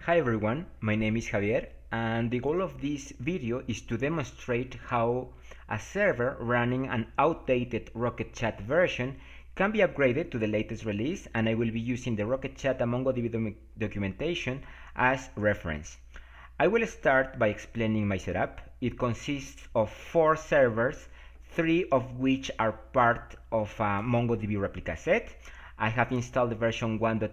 Hi everyone, my name is Javier and the goal of this video is to demonstrate how a server running an outdated Rocket.Chat version can be upgraded to the latest release, and I will be using the Rocket.Chat and MongoDB documentation as reference. I will start by explaining my setup. It consists of 4 servers, 3 of which are part of a MongoDB replica set. I have installed the version 1.0.0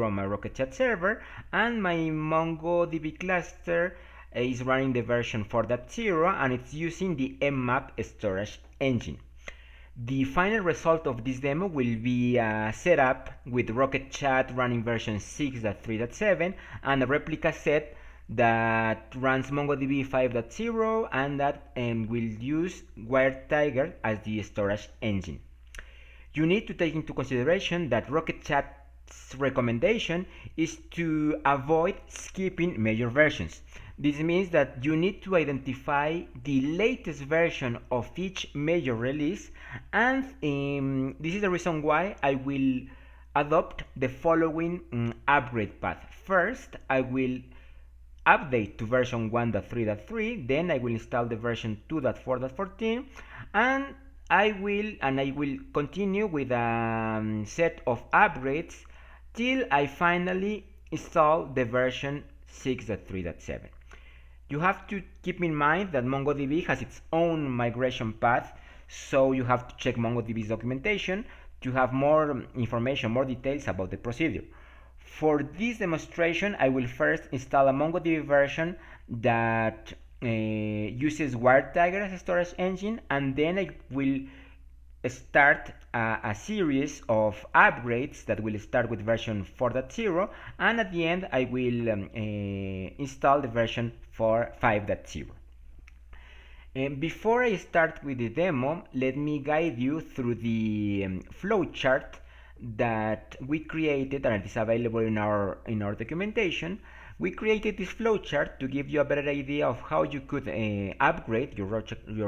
on my Rocket.Chat server, and my MongoDB cluster is running the version 4.0 and it's using the MMAP storage engine. The final result of this demo will be a setup with Rocket.Chat running version 6.3.7 and a replica set that runs MongoDB 5.0 and that will use WiredTiger as the storage engine. You need to take into consideration that Rocket.Chat's recommendation is to avoid skipping major versions. This means that you need to identify the latest version of each major release, and this is the reason why I will adopt the following upgrade path. First, I will update to version 1.3.3, then I will install the version 2.4.14, and I will continue with a set of upgrades till I finally install the version 6.3.7. You have to keep in mind that MongoDB has its own migration path, so you have to check MongoDB's documentation to have more information, more details about the procedure. For this demonstration, I will first install a MongoDB version that uses WiredTiger as a storage engine, and then I will start a series of upgrades that will start with version 4.0, and at the end I will install the version for 5.0. Before I start with the demo, let me guide you through the flowchart that we created, and it is available in our documentation. We created this flowchart to give you a better idea of how you could upgrade your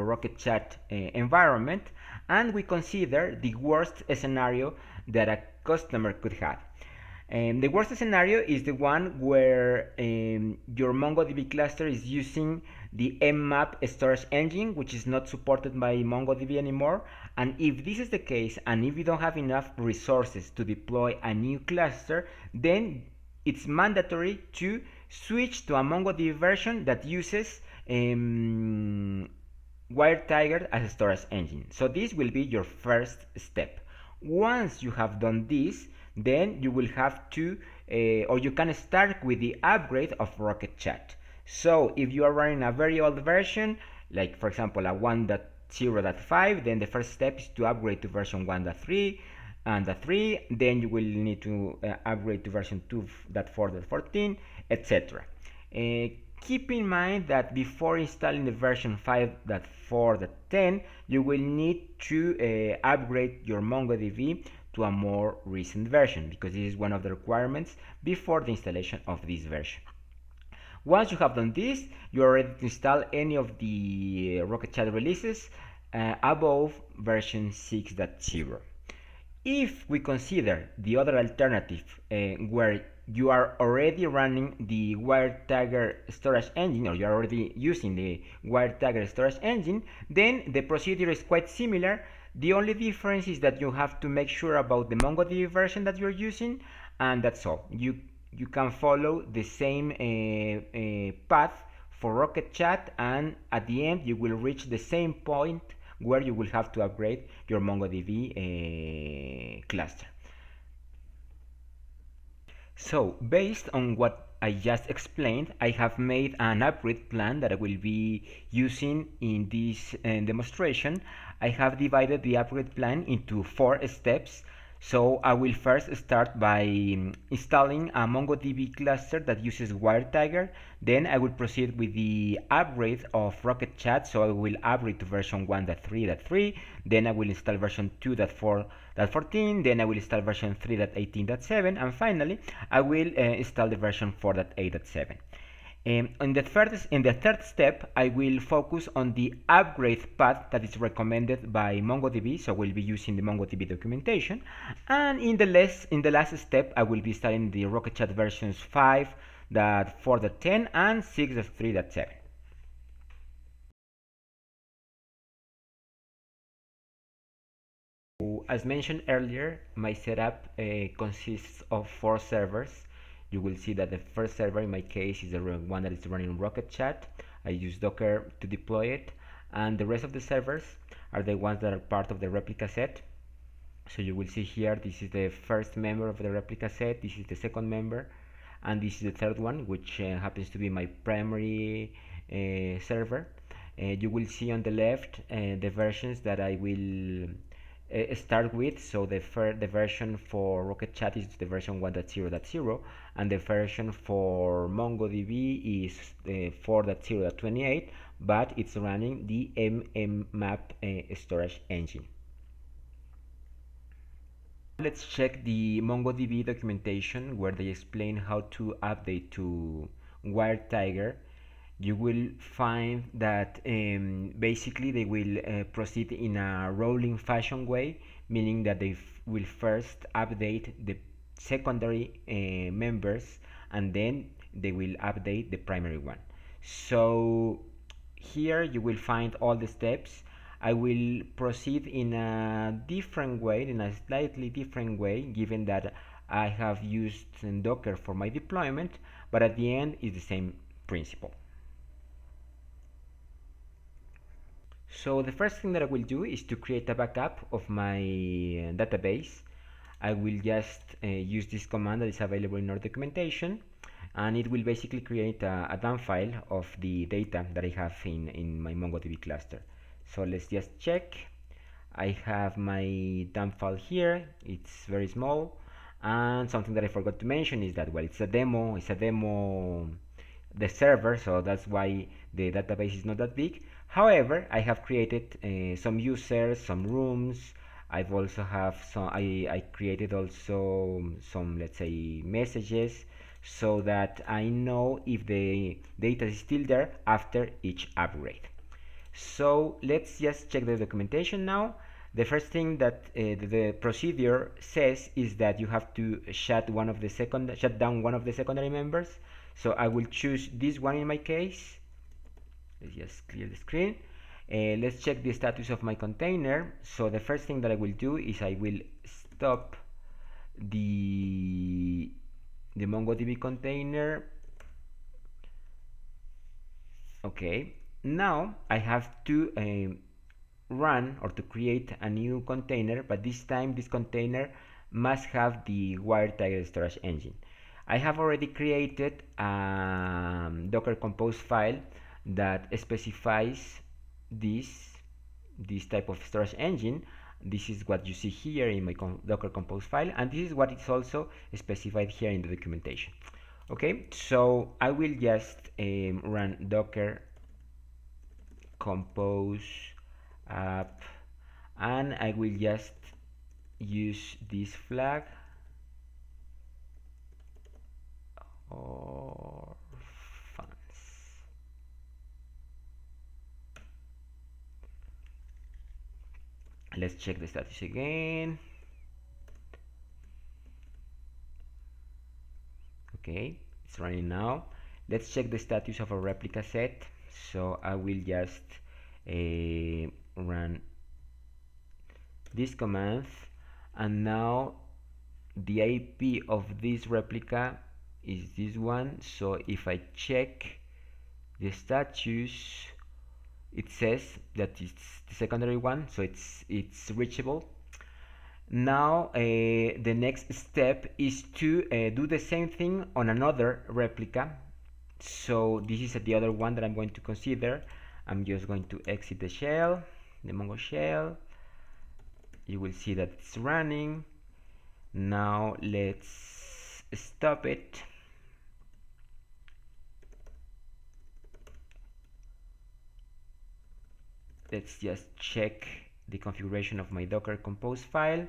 Rocket.Chat environment, and we consider the worst scenario that a customer could have. The worst scenario is the one where your MongoDB cluster is using the MMAP storage engine, which is not supported by MongoDB anymore. And if this is the case, and if you don't have enough resources to deploy a new cluster, then it's mandatory to switch to a MongoDB version that uses WiredTiger as a storage engine. So this will be your first step. Once you have done this, then you will have to, or you can start with the upgrade of Rocket.Chat. So if you are running a very old version, like for example a 1.0.5, then the first step is to upgrade to version 1.3 and 3, then you will need to upgrade to version 2.4.14, etc. Keep in mind that before installing the version 5.4.10, you will need to upgrade your MongoDB to a more recent version, because this is one of the requirements before the installation of this version. Once you have done this, you are ready to install any of the Rocket.Chat releases above version 6.0. If we consider the other alternative where you are already running the WiredTiger storage engine, or you are already using the WiredTiger storage engine, then the procedure is quite similar. The only difference is that you have to make sure about the MongoDB version that you're using, and that's all. You can follow the same path for Rocket.Chat, and at the end you will reach the same point where you will have to upgrade your MongoDB cluster. So, based on what I just explained, I have made an upgrade plan that I will be using in this demonstration. I have divided the upgrade plan into 4 steps. So I will first start by installing a MongoDB cluster that uses WiredTiger. Then I will proceed with the upgrade of Rocket.Chat. So I will upgrade to version 1.3.3. Then I will install version 2.4.14. Then I will install version 3.18.7. And finally, I will install the version 4.8.7. In the third step, I will focus on the upgrade path that is recommended by MongoDB, so we'll be using the MongoDB documentation. And in the last step, I will be studying the Rocket.Chat versions 5.4.10 and 6.3.7. As mentioned earlier, my setup consists of 4 servers. You will see that the first server in my case is the one that is running Rocket.Chat. I use Docker to deploy it, and the rest of the servers are the ones that are part of the replica set. So you will see here, this is the first member of the replica set, this is the second member, and this is the third one, which happens to be my primary server. You will see on the left the versions that I will start with. So the version for Rocket.Chat is the version 1.0.0, and the version for MongoDB is 4.0.28, but it's running the MMAP storage engine. Let's check the MongoDB documentation where they explain how to update to WiredTiger. You will find that basically they will proceed in a rolling fashion way, meaning that they will first update the secondary members, and then they will update the primary one. So here you will find all the steps. I will proceed in a different way, in a slightly different way, given that I have used Docker for my deployment, but at the end it's the same principle. So the first thing that I will do is to create a backup of my database. I will just use this command that is available in our documentation, and it will basically create a dump file of the data that I have in my MongoDB cluster. So let's just check. I have my dump file here. It's very small, and something that I forgot to mention is that, well, it's a demo the server, so that's why the database is not that big. However, I have created some users, some rooms. I've also have some. I created also some, let's say, messages, so that I know if the data is still there after each upgrade. So let's just check the documentation now. The first thing that the procedure says is that you have to shut down one of the secondary members. So I will choose this one in my case. Let's just clear the screen. Let's check the status of my container. So the first thing that I will do is I will stop the MongoDB container. Okay, now I have to run or to create a new container, but this time this container must have the WiredTiger storage engine. I have already created a Docker Compose file that specifies this type of storage engine. This is what you see here in my Docker Compose file, and this is what is also specified here in the documentation. Okay, so I will just run Docker Compose app, and I will just use this flag or funds. Let's check the status again. Okay, it's running now. Let's check the status of a replica set. So I will just run this command, and now the IP of this replica is this one. So if I check the status, it says that it's the secondary one, so it's reachable. Now the next step is to do the same thing on another replica. So this is the other one that I'm going to consider. I'm just going to exit the shell, the Mongo shell. You will see that it's running. Now let's stop it. Let's just check the configuration of my Docker Compose file.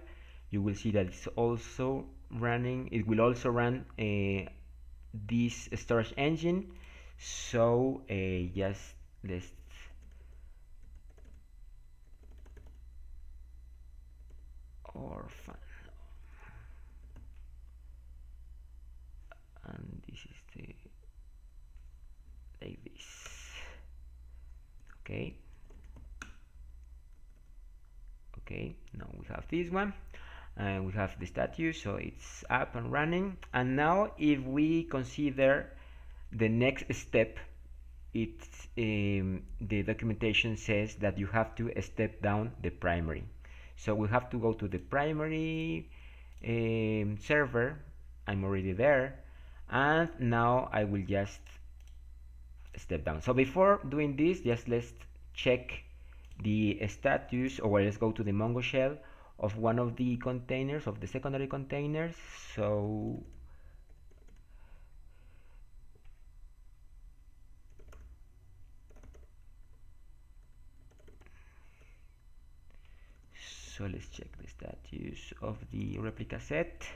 You will see that it's also running. It will also run this storage engine. So just let's orphan, and this is the like this. Okay, okay, now we have this one, and we have the status, so it's up and running. And now if we consider the next step, it's the documentation says that you have to step down the primary. So we have to go to the primary server. I'm already there, and now I will just step down. So before doing this, just let's check the status, or let's go to the Mongo shell of one of the containers, of the secondary containers. So let's check the status of the replica set.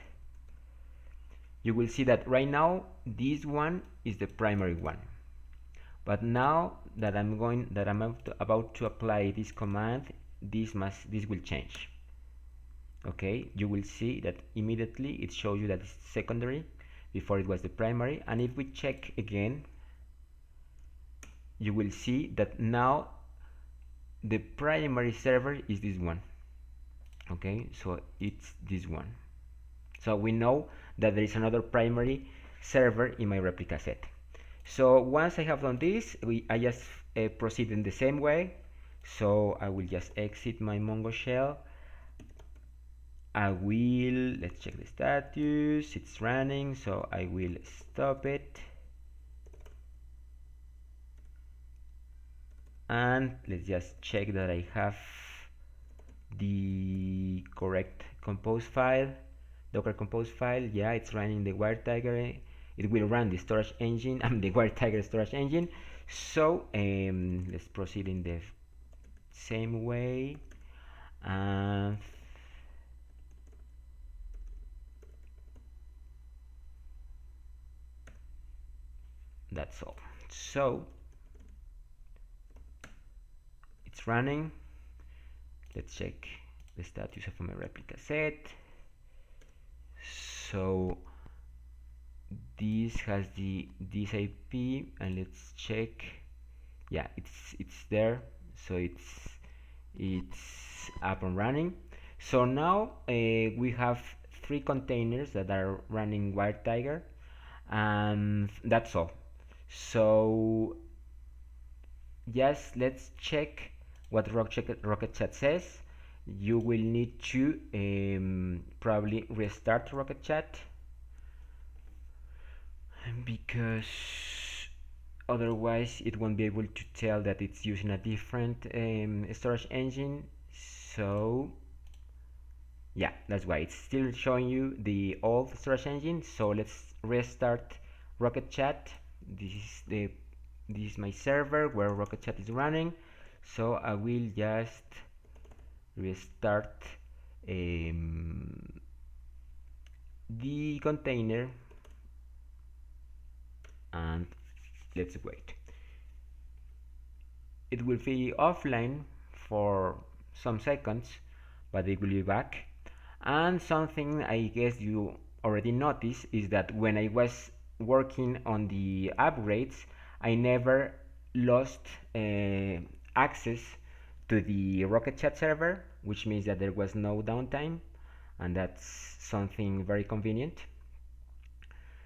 You will see that right now this one is the primary one, but now that I'm about to apply this command, this will change. Okay, you will see that immediately it shows you that it's secondary. Before it was the primary. And if we check again, you will see that now the primary server is this one. Okay, so it's this one. So we know that there is another primary server in my replica set. So once I have done this, I just proceed in the same way. So I will just exit my Mongo shell. Let's check the status, it's running, so I will stop it. And let's just check that I have the correct compose file, Docker compose file. Yeah, it's running the WiredTiger. It will run the storage engine, the WiredTiger storage engine. So let's proceed in the same way. That's all. So it's running. Let's check the status of my replica set. So this has this IP, and let's check. Yeah, it's there. So it's up and running. So now we have 3 containers that are running WiredTiger, and that's all. So yes, let's check what Rocket.Chat says. You will need to probably restart Rocket.Chat, because otherwise it won't be able to tell that it's using a different storage engine. So yeah, that's why it's still showing you the old storage engine. So let's restart Rocket.Chat. This is my server where Rocket.Chat is running. So I will just restart the container, and let's wait. It will be offline for some seconds, but it will be back. And something I guess you already noticed is that when I was working on the upgrades, I never lost access to the Rocket.Chat server, which means that there was no downtime, and that's something very convenient.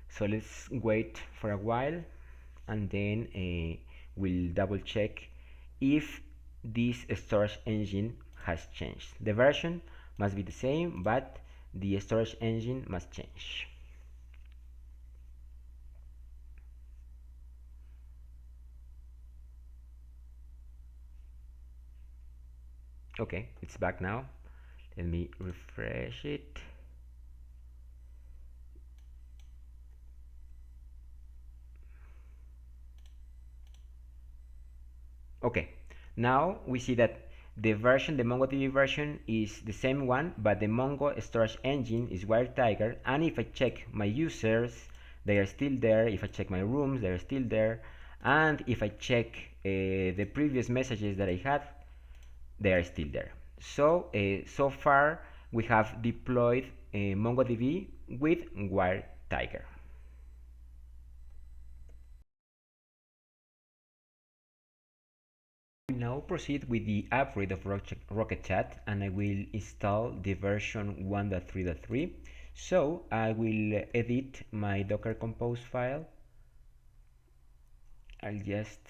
So let's wait for a while, and then we'll double check if this storage engine has changed. The version must be the same, but the storage engine must change. Okay, it's back now. Let me refresh it. Okay, now we see that the MongoDB version is the same one, but the Mongo storage engine is WiredTiger. And if I check my users, they are still there. If I check my rooms, they are still there. And if I check the previous messages that I had, they are still there. So so far we have deployed MongoDB with WiredTiger. I will now proceed with the upgrade of Rocket.Chat, and I will install the version 1.3.3. So I will edit my Docker Compose file. I'll just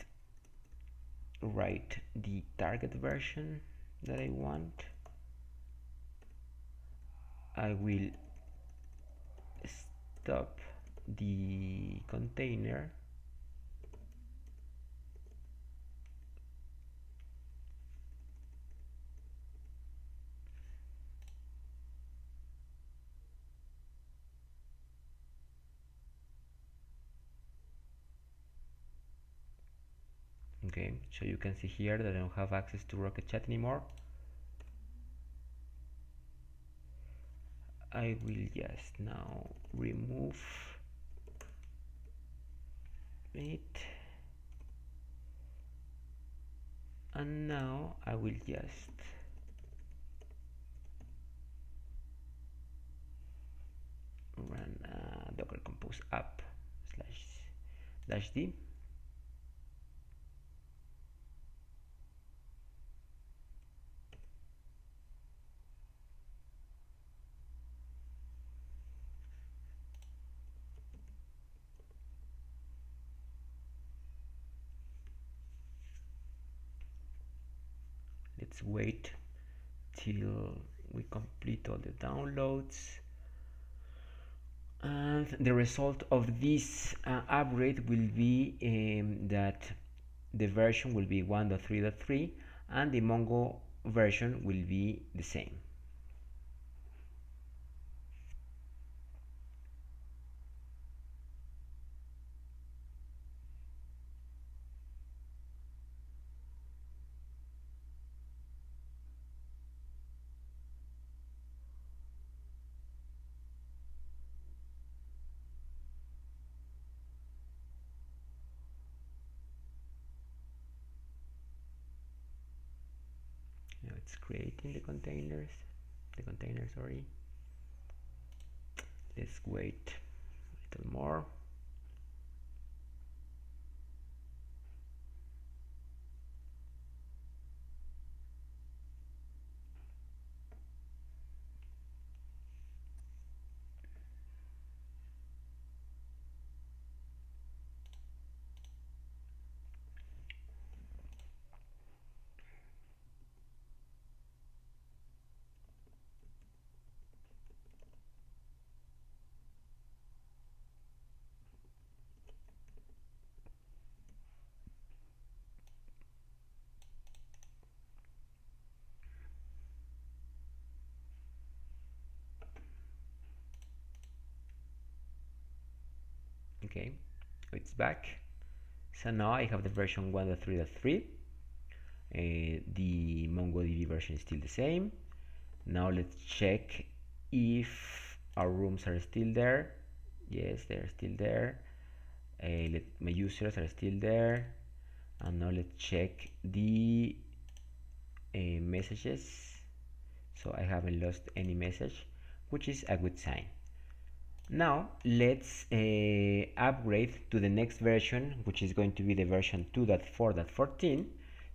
write the target version that I want. I will stop the container. Okay, so you can see here that I don't have access to Rocket.Chat anymore. I will just now remove it, and now I will just run docker compose app /d. Let's wait till we complete all the downloads, and the result of this upgrade will be that the version will be 1.3.3 and the Mongo version will be the same. Now it's creating the container, sorry. Let's wait a little more. Okay, it's back. So now I have the version 1.3.3. The MongoDB version is still the same. Now let's check if our rooms are still there. Yes, they're still there. My users are still there. And now let's check the messages. So I haven't lost any message, which is a good sign. Now let's upgrade to the next version, which is going to be the version 2.4.14.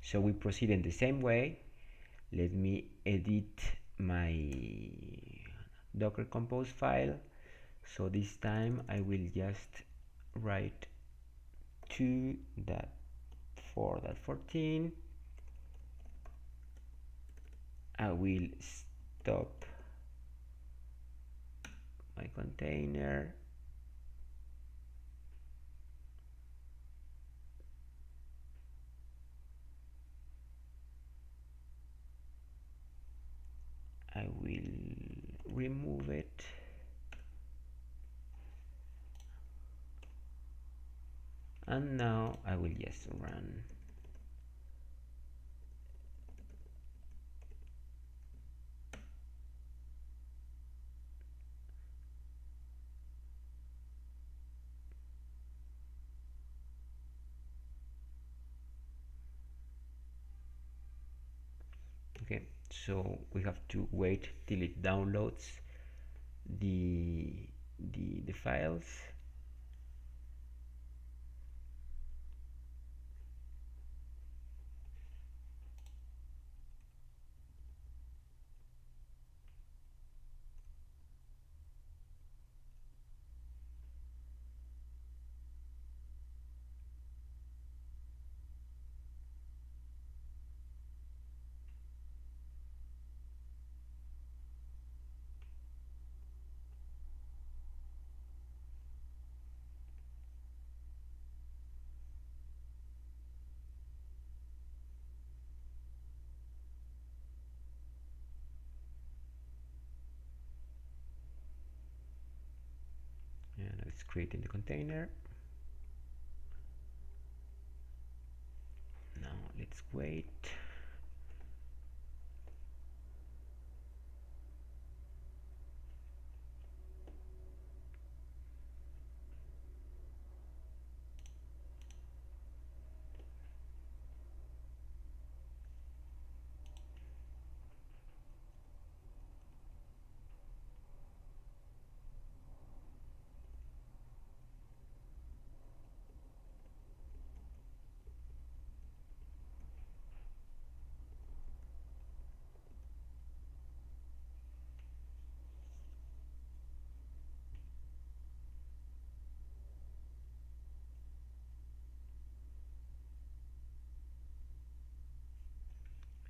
So we proceed in the same way. Let me edit my Docker Compose file. So this time I will just write 2.4.14. I will stop my container. I will remove it. And now I will just run. Okay, so we have to wait till it downloads the the files. And it's creating the container. Now let's wait.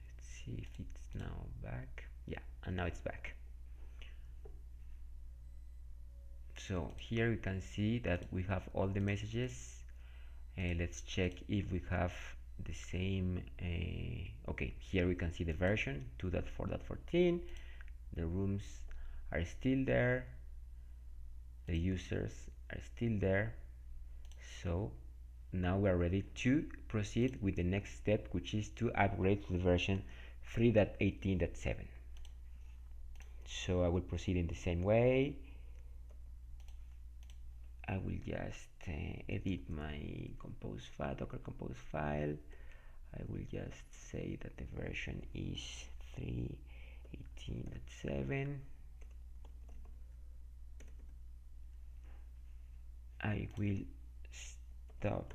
Let's see if it's now back. Yeah, and now it's back. So here you can see that we have all the messages. Let's check if we have the same. Okay, here we can see the version 2.4.14. The rooms are still there, the users are still there. So now we are ready to proceed with the next step, which is to upgrade to the version 3.18.7. So I will proceed in the same way. I will just edit my compose file, docker compose file. I will just say that the version is 3.18.7. I will stop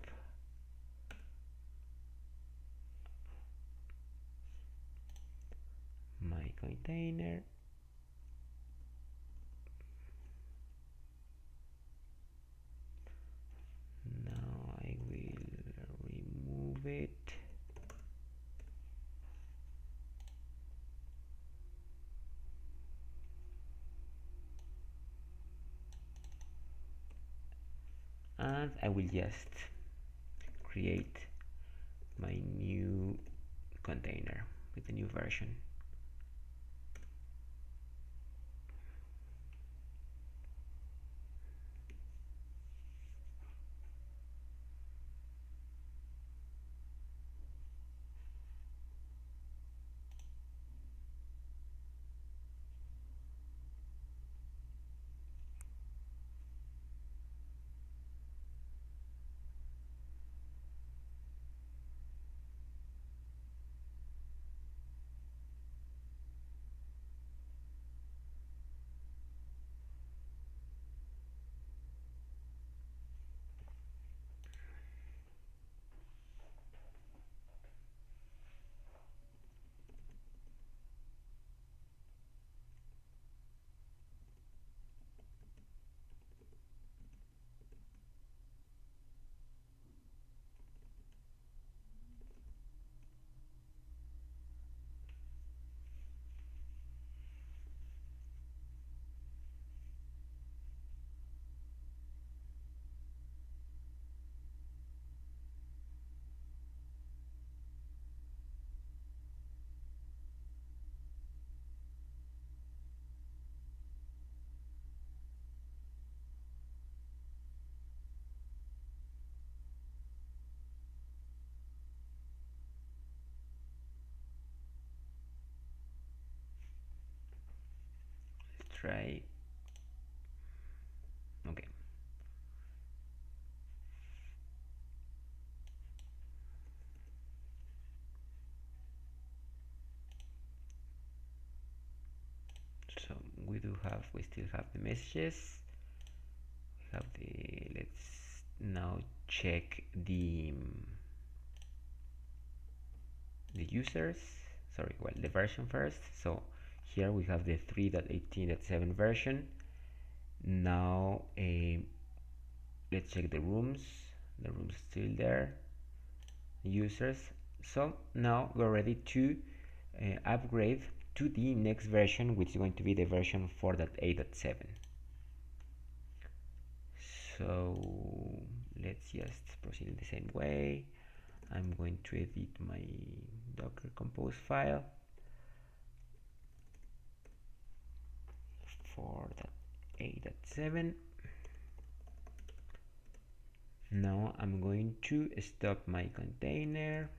my container. Now I will remove it. And I will just create my new container with the new version. Let's try. Okay. we still have the messages. We have the, let's now check the users, sorry, well, the version first. So here we have the 3.18.7 version. Now let's check the rooms. The rooms still there, users. So now we're ready to upgrade to the next version, which is going to be the version 4.8.7. So let's just proceed in the same way. I'm going to edit my Docker Compose file. 4.8.7. Now I'm going to stop my container.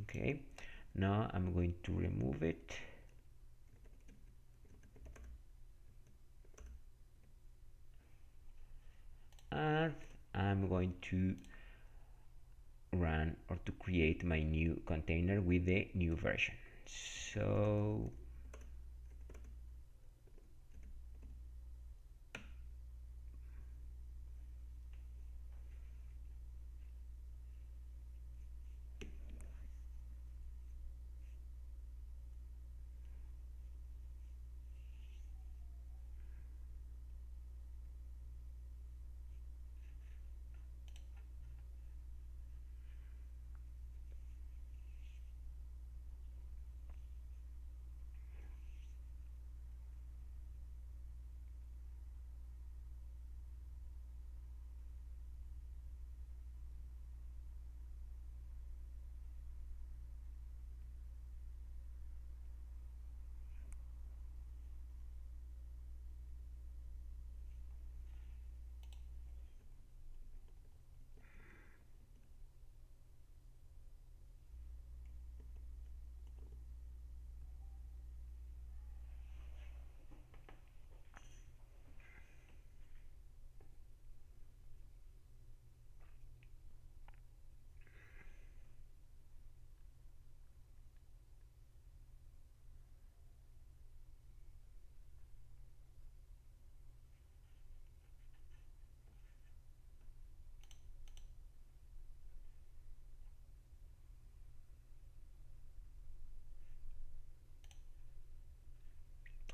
Okay, now I'm going to remove it. And I'm going to run or to create my new container with the new version. So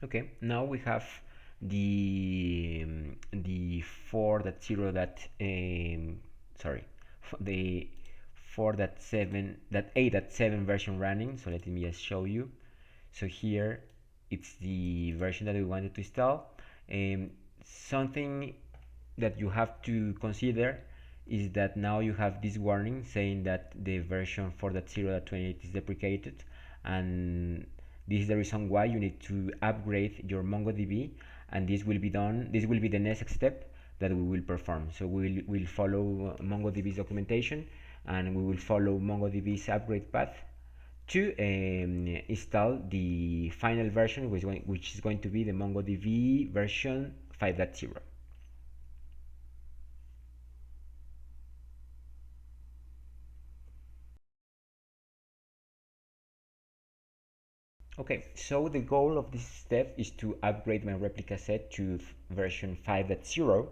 okay, now we have the 4.0 sorry, the 4.7.8.7 version running. So let me just show you. So here it's the version that we wanted to install. Something that you have to consider is that now you have this warning saying that the version 4.0.28 is deprecated, and this is the reason why you need to upgrade your MongoDB, and this will be done. This will be the next step that we will perform. So we'll follow MongoDB's documentation, and we will follow MongoDB's upgrade path to install the final version, which is going to be the MongoDB version 5.0. Okay, so the goal of this step is to upgrade my replica set to version 5.0.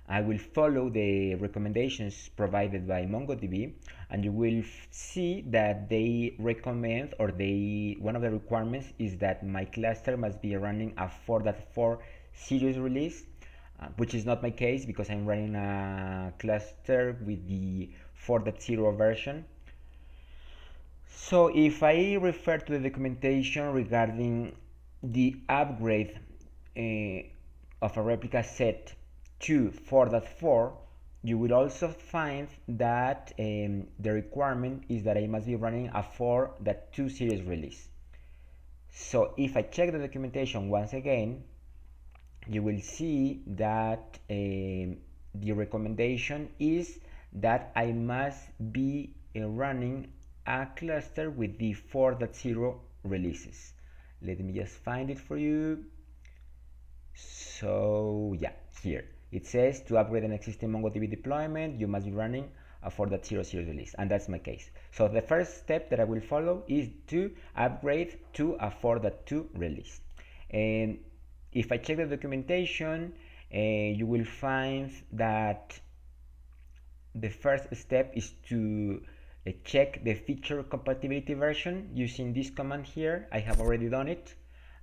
I will follow the recommendations provided by MongoDB, and you will see that they recommend, or one of the requirements is that my cluster must be running a 4.4 series release, which is not my case because I'm running a cluster with the 4.0 version. So if I refer to the documentation regarding the upgrade of a replica set to 4.4, you will also find that the requirement is that I must be running a 4.2 series release. So if I check the documentation once again, you will see that the recommendation is that I must be running a cluster with the 4.0 releases. Let me just find it for you. So yeah, here it says to upgrade an existing MongoDB deployment, you must be running a 4.0 release, and that's my case. So the first step that I will follow is to upgrade to a 4.2 release. And if I check the documentation, you will find that the first step is to check the feature compatibility version using this command here. I have already done it.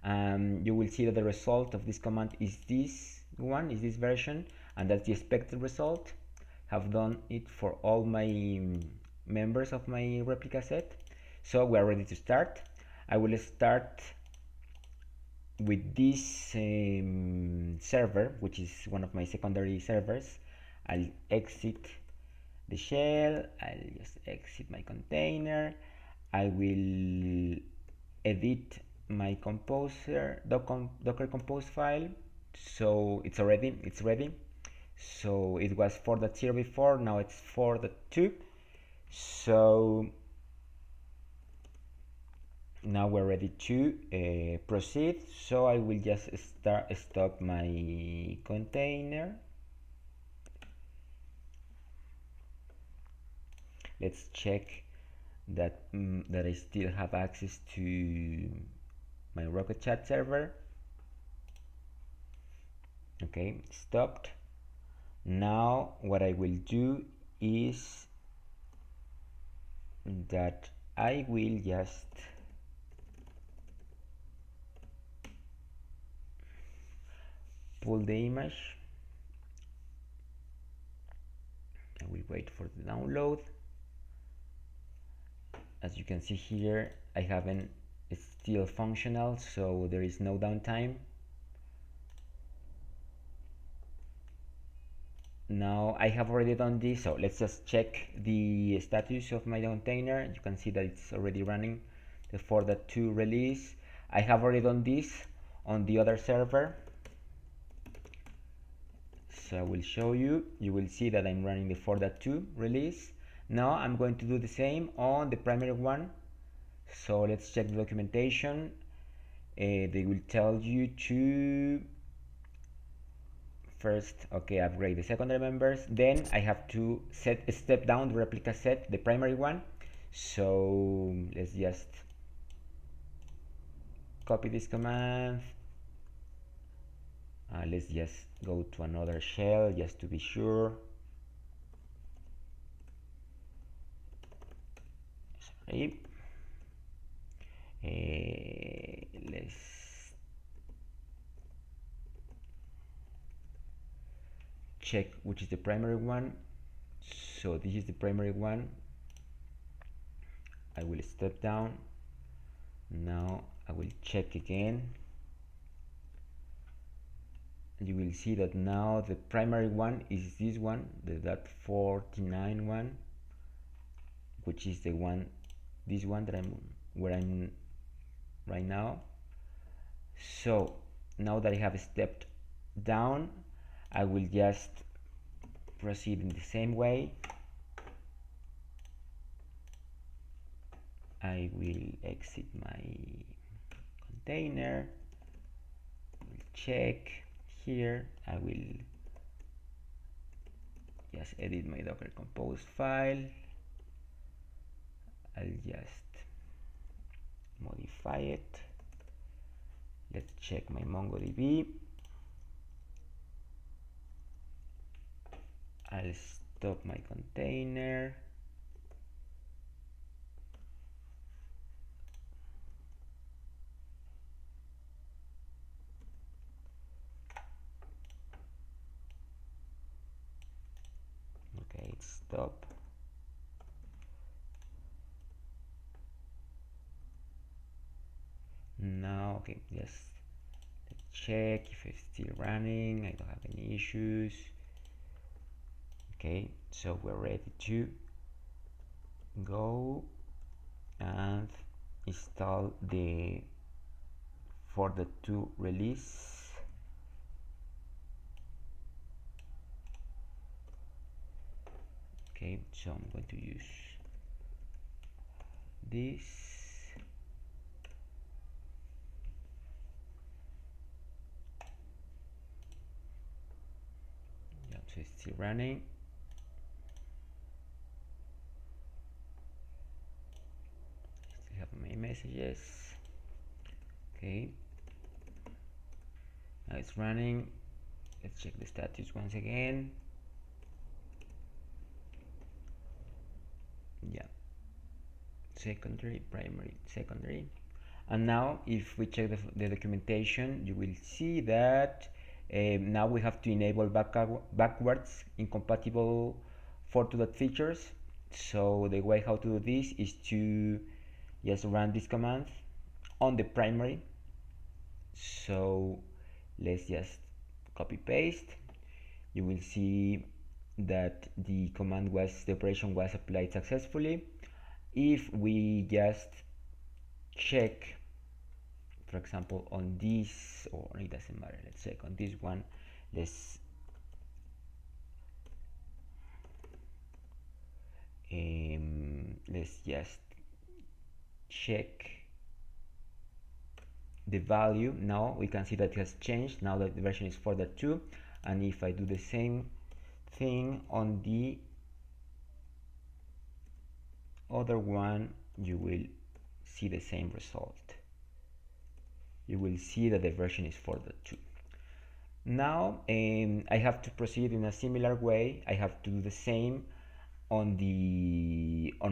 You will see that the result of this command is this one, is this version, and that's the expected result. Have done it for all my members of my replica set. So we are ready to start. I will start with this server, which is one of my secondary servers. I'll exit the shell, I'll just exit my container. I will edit my composer docker compose file, so it's ready. So it was 4.0 before, now it's 4.2. So now we're ready to proceed. So I will just stop my container. Let's check that that I still have access to my Rocket.Chat server. Okay, stopped. Now what I will do is that I will just pull the image. I will wait for the download. As you can see here, I haven't, it's still functional, so there is no downtime. Now I have already done this, so let's just check the status of my container. You can see that it's already running the 4.2 release. I have already done this on the other server, so I will show you. You will see that I'm running the 4.2 release. Now I'm going to do the same on the primary one. So let's check the documentation. They will tell you to first, okay, upgrade the secondary members. Then I have to step down the replica set, the primary one. So let's just copy this command. Let's just go to another shell just to be sure. Sorry. Let's check which is the primary one. So this is the primary one. I will step down. Now I will check again. You will see that now the primary one is this one, the .49 one, which is the one, this one that where I'm right now. So now that I have stepped down, I will just proceed in the same way. I will exit my container, will check here. I will just edit my docker compose file. I'll just modify it. Let's check my MongoDB. I'll stop my container. Okay, stop. Now, okay, just let's check if it's still running. I don't have any issues. Okay, so we're ready to go and install the 4.2 release. Okay, so I'm going to use this. Yeah, so it's still running. Still have my messages. Okay, now it's running. Let's check the status once again. Yeah, secondary, primary, secondary. And now if we check the documentation, you will see that now we have to enable backwards incompatible for2 features. So the way how to do this is to just run this command on the primary. So let's just copy paste. You will see that the operation was applied successfully. If we just check, for example, on this, or it doesn't matter, let's check on this one. Let's just check the value. Now we can see that it has changed. Now that the version is 4.2, and if I do the same thing on the other one, you will see the same result. You will see that the version is 4.2. Now I have to proceed in a similar way. I have to do the same on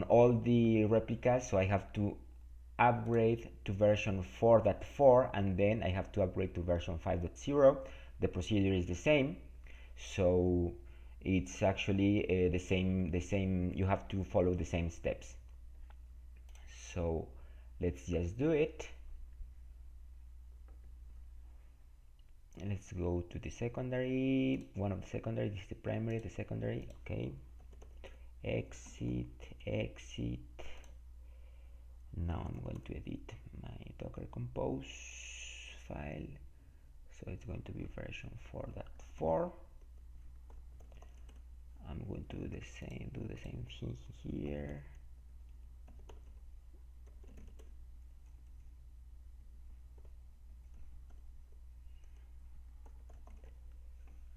all the replicas. So I have to upgrade to version 4.4, and then I have to upgrade to version 5.0. The procedure is the same, so it's actually the same. You have to follow the same steps. So let's just do it. Let's go to the secondary, one of the secondary. This is the primary, the secondary. Okay, exit. Now I'm going to edit my Docker Compose file. So it's going to be version 4.4. I'm going to do the same thing here.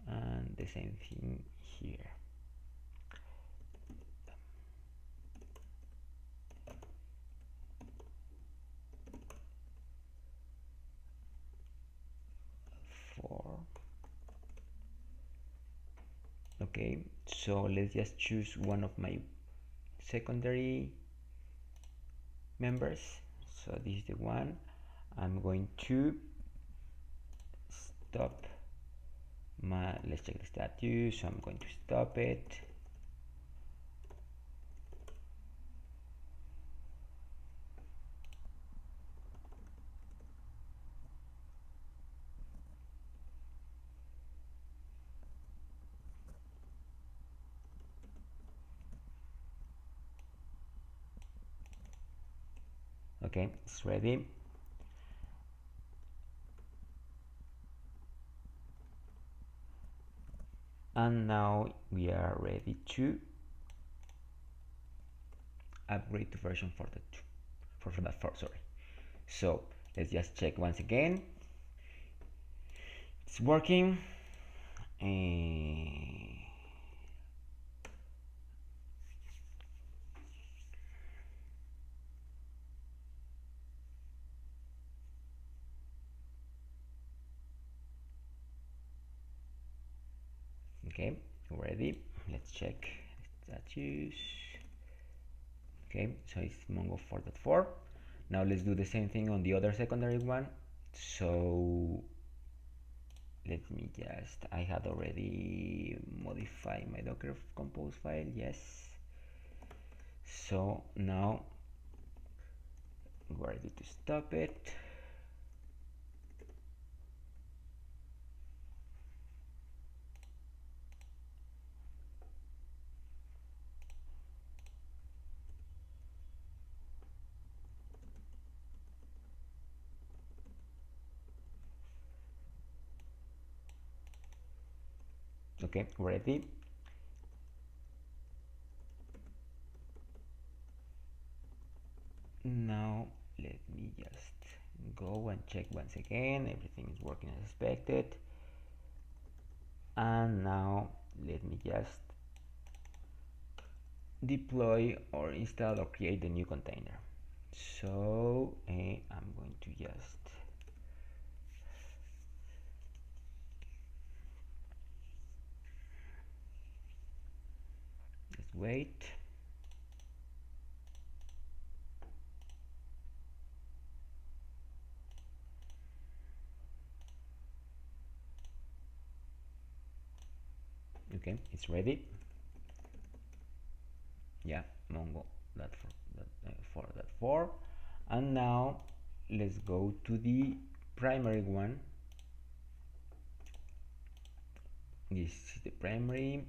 And the same thing here. Okay, so let's just choose one of my secondary members. So this is the one. I'm going to stop let's check the status. So I'm going to stop it. Okay, it's ready. And now we are ready to upgrade to version 4.2, 4.4, sorry. So let's just check once again. It's working. Okay, ready. Let's check status. Okay, so it's Mongo 4.4. Now let's do the same thing on the other secondary one. So let me just, I had already modified my Docker Compose file, yes. So now we're ready to stop it. Okay, ready. go and check once again. Everything is working as expected. And now let me just deploy or install or create the new container. So I'm going to just wait. Okay, it's ready. Yeah, Mongo that for that 4. And now let's go to the primary one. This is the primary.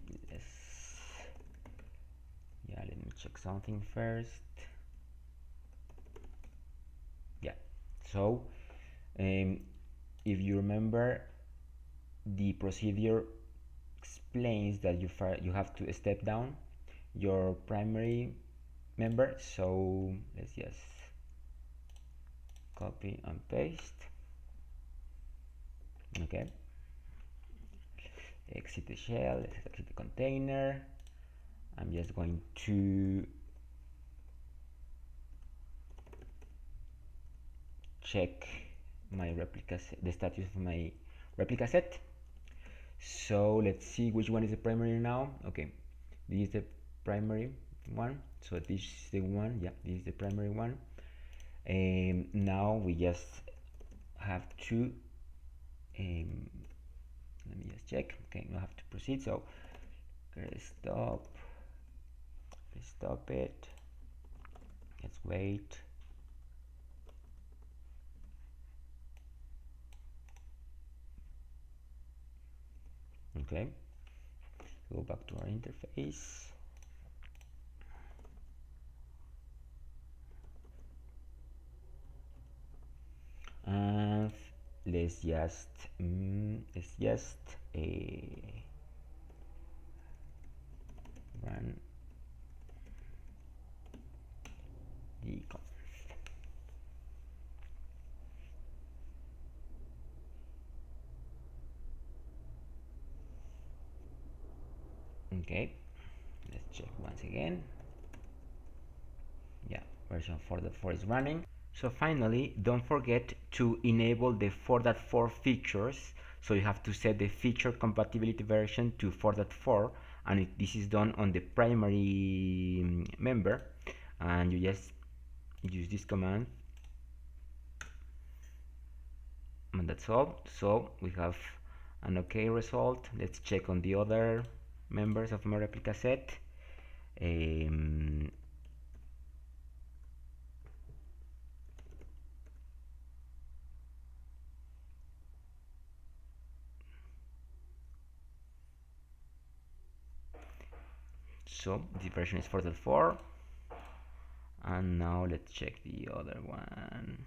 Yeah, let me check something first. Yeah, so if you remember, the procedure explains that you have to step down your primary member. So let's just copy and paste. Okay, exit the shell, let's exit the container. I'm just going to check my replica set, the status of my replica set. So let's see which one is the primary now. Okay, this is the primary one, so this is the one. Yeah, this is the primary one. Now we just have to let me just check. Okay, we have to proceed. So stop it. Let's wait. Okay, go back to our interface. And let's just run the conf. Okay, let's check once again. Yeah, version 4.4 is running. So finally, don't forget to enable the 4.4 features. So you have to set the feature compatibility version to 4.4, and this is done on the primary member, and you just use this command, and that's all. So we have an okay result. Let's check on the other members of my replica set. So the version is 4.4, and now let's check the other one.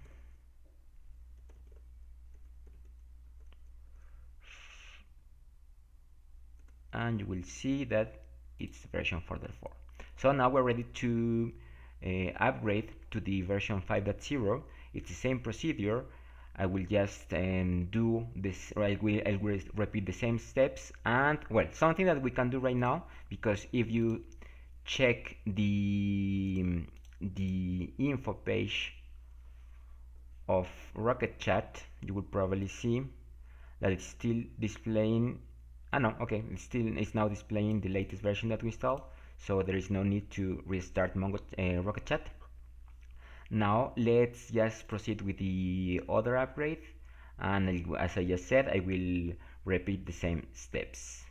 And you will see that it's version 4.4. So now we're ready to upgrade to the version 5.0. It's the same procedure. I will just do this, or I will repeat the same steps. And well, something that we can do right now, because if you check the info page of Rocket.Chat, you will probably see that it's still displaying. No, okay, it's now displaying the latest version that we installed, so there is no need to restart Rocket.Chat. Now let's just proceed with the other upgrade, and as I just said, I will repeat the same steps.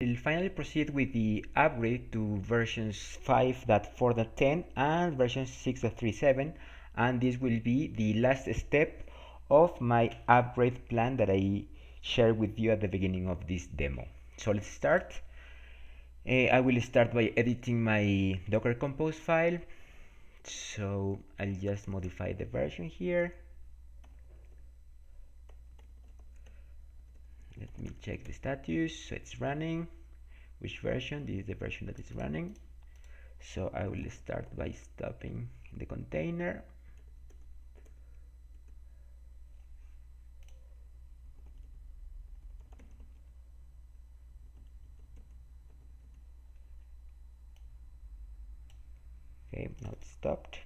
will finally proceed with the upgrade to versions 5.4.10 and version 6.37, and this will be the last step of my upgrade plan that I shared with you at the beginning of this demo. So let's start. I will start by editing my Docker Compose file. So I'll just modify the version here. Let me check the status. So it's running. Which version? This is the version that is running. So I will start by stopping the container. Okay, now it's stopped.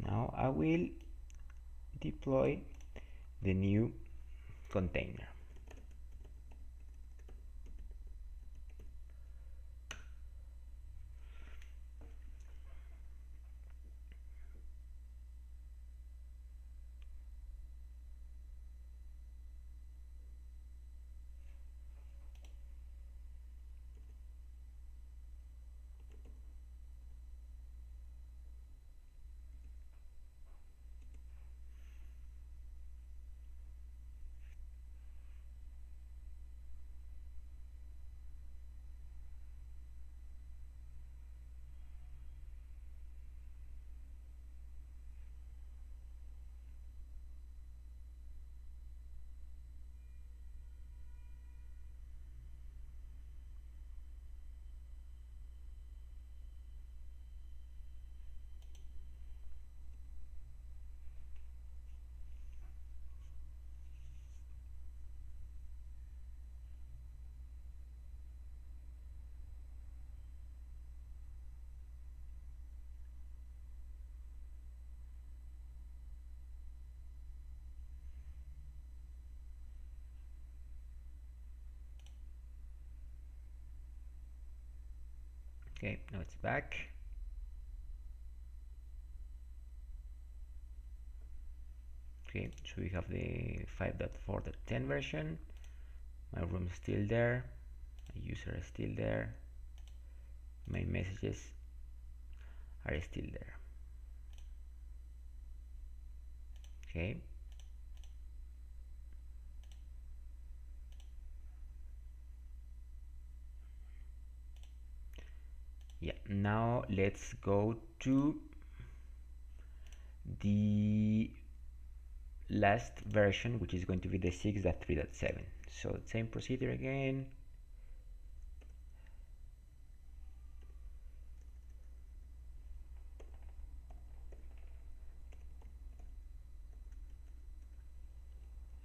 Now I will deploy the new container. Okay, now it's back. Okay, so we have the 5.4.10 version. My room is still there. My user is still there. My messages are still there. Okay. Yeah, now let's go to the last version, which is going to be the 6.3.7. So same procedure again.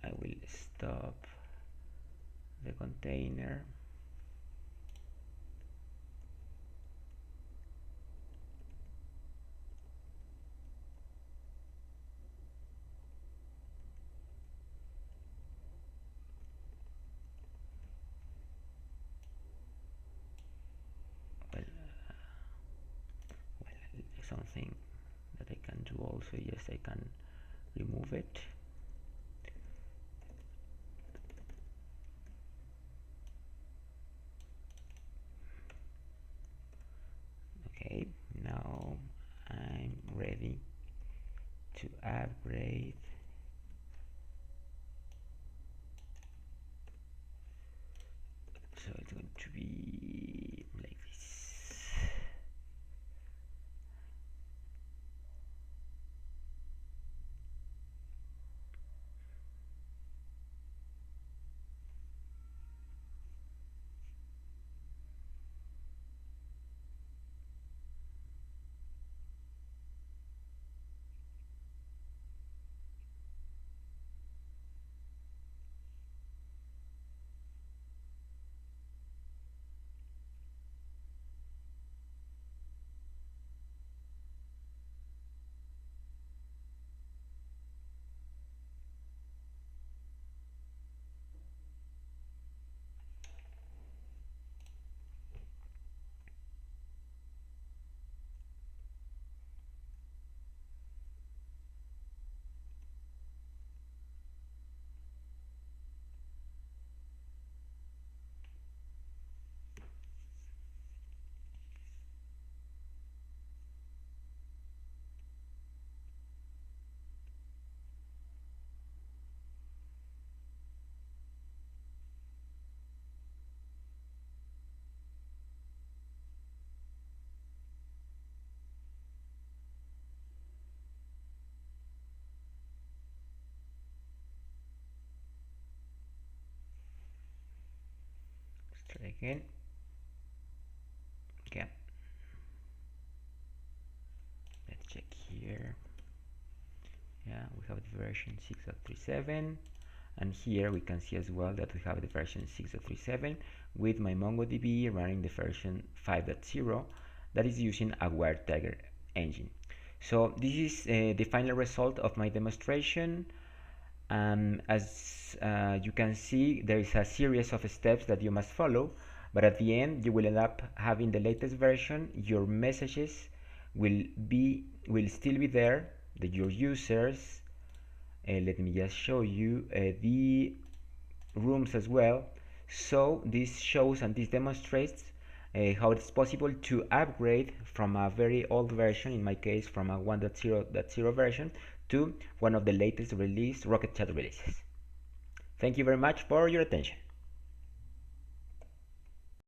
I will stop the container. Something that I can do also, yes, I can remove it. Okay, now I'm ready to upgrade. So it's going to be like this. again. Okay, let's check here. Yeah, we have the version 6.37, and here we can see as well that we have the version 6.37 with my MongoDB running the version 5.0 that is using a WiredTiger engine. So this is the final result of my demonstration. As you can see, there is a series of steps that you must follow, but at the end you will end up having the latest version. Your messages will still be there, your users. Let me just show you the rooms as well. So this shows and this demonstrates how it's possible to upgrade from a very old version, in my case from a 1.0.0 version, to one of the latest released Rocket.Chat releases. Thank you very much for your attention.